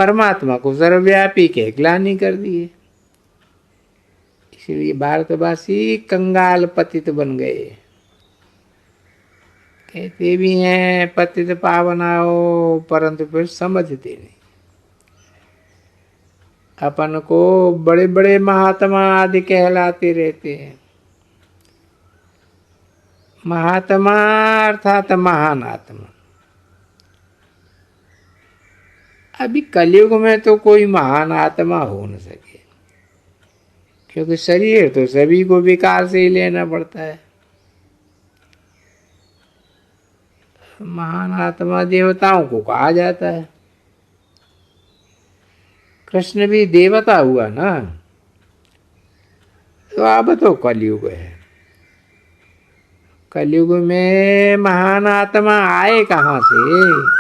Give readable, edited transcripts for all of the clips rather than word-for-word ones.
परमात्मा को सर्वव्यापी कह ग्लानि कर दिए। इसलिए भारतवासी कंगाल पतित बन गए। कहते भी हैं पतित पावन आओ, परंतु फिर समझते नहीं। अपन को बड़े बड़े महात्मा आदि कहलाते रहते हैं। महात्मा अर्थात महान आत्मा। अभी कलयुग में तो कोई महान आत्मा हो न सके, क्योंकि शरीर तो सभी को विकार से ही लेना पड़ता है। महान आत्मा देवताओं को कहा जाता है। कृष्ण भी देवता हुआ ना, तो अब तो कलयुग है। कलयुग में महान आत्मा आए कहाँ से?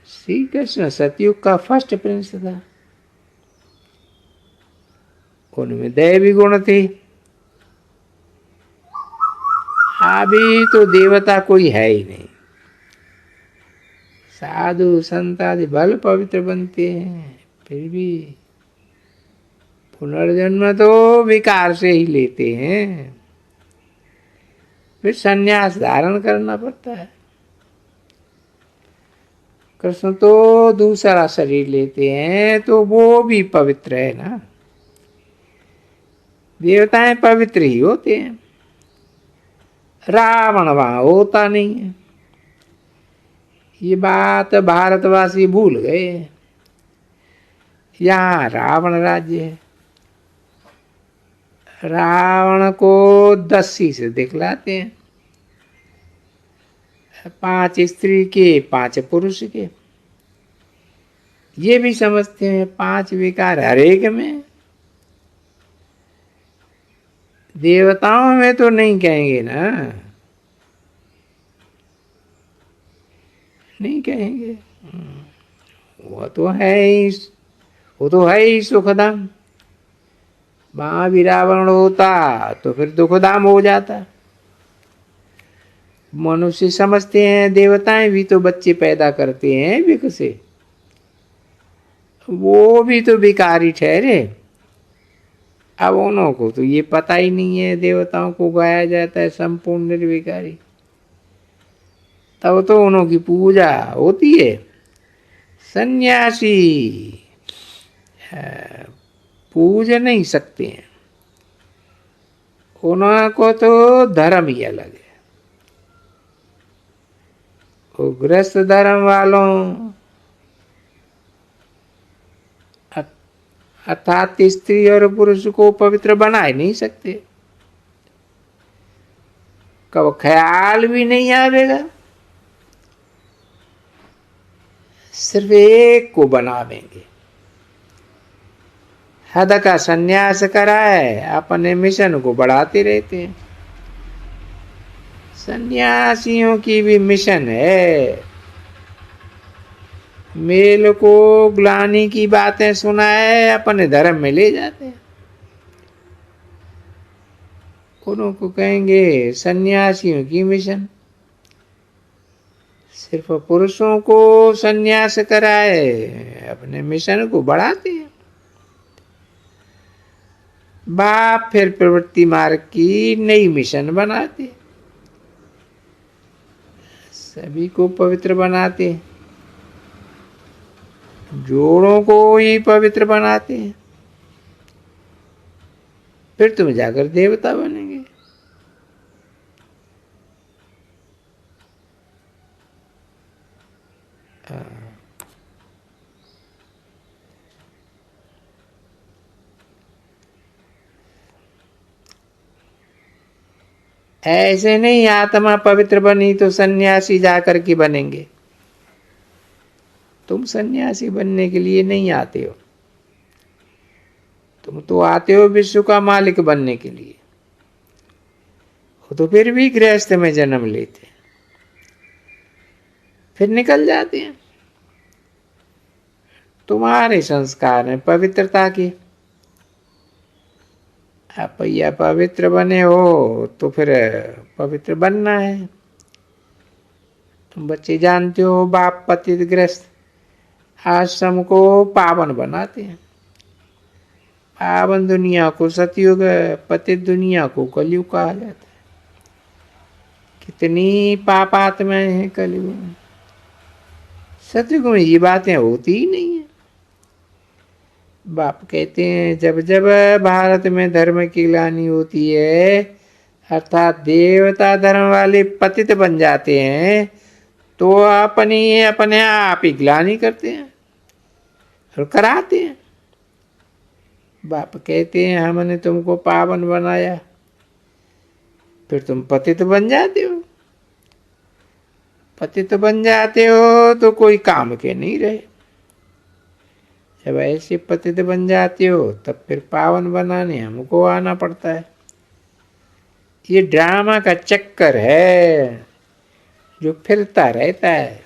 श्री कृष्ण सतयुग का फर्स्ट प्रिंस था। उनमें दैवी गुण थे। अभी तो देवता कोई है ही नहीं। साधु संत आदि भले पवित्र बनते हैं, फिर भी पुनर्जन्म तो विकार से ही लेते हैं। फिर संन्यास धारण करना पड़ता है। कृष्ण तो दूसरा शरीर लेते हैं, तो वो भी पवित्र है ना। देवताएं पवित्र ही होते हैं। रावण वहां होता नहीं है। ये बात भारतवासी भूल गए। यहाँ रावण राज्य है। रावण को 10 से दिखलाते हैं, 5 स्त्री के 5 पुरुष के। ये भी समझते हैं 5 विकार हरेक में। देवताओं में तो नहीं कहेंगे ना, नहीं कहेंगे। वो तो है ही, वो तो है ही सुखधाम। वहां भी रावण होता तो फिर दुखधाम हो जाता। मनुष्य समझते हैं देवताएं भी तो बच्चे पैदा करते हैं विक से, वो भी तो विकारी ठहरे। अब उन्हों को तो ये पता ही नहीं है। देवताओं को गाया जाता है संपूर्ण निर्विकारी, तब तो उन्हों की पूजा होती है। सन्यासी पूज नहीं सकते हैं, उनको तो धर्म ही अलग है। वो गृहस्थ धर्म वालों अर्थात स्त्री और पुरुष को पवित्र बना ही नहीं सकते। कब ख्याल भी नहीं आवेगा। सिर्फ एक को बनावेंगे। हद का संन्यास कराए, अपने मिशन को बढ़ाते रहते हैं। सन्यासियों की भी मिशन है। मेल को ग्लानि की बातें सुनाए, अपने धर्म में ले जाते हैं। उन्हों को कहेंगे सन्यासियों की मिशन। सिर्फ पुरुषों को सन्यास कराए, अपने मिशन को बढ़ाते हैं। बाप फिर प्रवृत्ति मार्ग की नई मिशन बनाते, सभी को पवित्र बनाते, जोड़ों को ही पवित्र बनाते हैं। फिर तुम जाकर देवता बनेंगे। ऐसे नहीं आत्मा पवित्र बनी तो सन्यासी जाकर के बनेंगे। तुम सन्यासी बनने के लिए नहीं आते हो, तुम तो आते हो विश्व का मालिक बनने के लिए। वो तो फिर भी गृहस्थ में जन्म लेते, फिर निकल जाते हैं। तुम्हारे संस्कार हैं पवित्रता के। आप या पवित्र बने हो तो फिर पवित्र बनना है। तुम बच्चे जानते हो बाप पतित ग्रस्त, आश्रम को पावन बनाते हैं। पावन दुनिया को सतयुग, पतित दुनिया को कलयुग कहा जाता है। कितनी पापात्माएं हैं कलयुग में। सतयुग में ये बातें होती ही नहीं है। बाप कहते हैं जब जब भारत में धर्म की ग्लानि होती है, अर्थात देवता धर्म वाले पतित बन जाते हैं, तो अपने आप ही ग्लानि करते हैं और कराते हैं। बाप कहते हैं हमने तुमको पावन बनाया, फिर तुम पतित बन जाते हो। पतित बन जाते हो तो कोई काम के नहीं रहे। जब ऐसे पतित बन जाते हो तब फिर पावन बनाने हमको आना पड़ता है। ये ड्रामा का चक्कर है जो फिरता रहता है।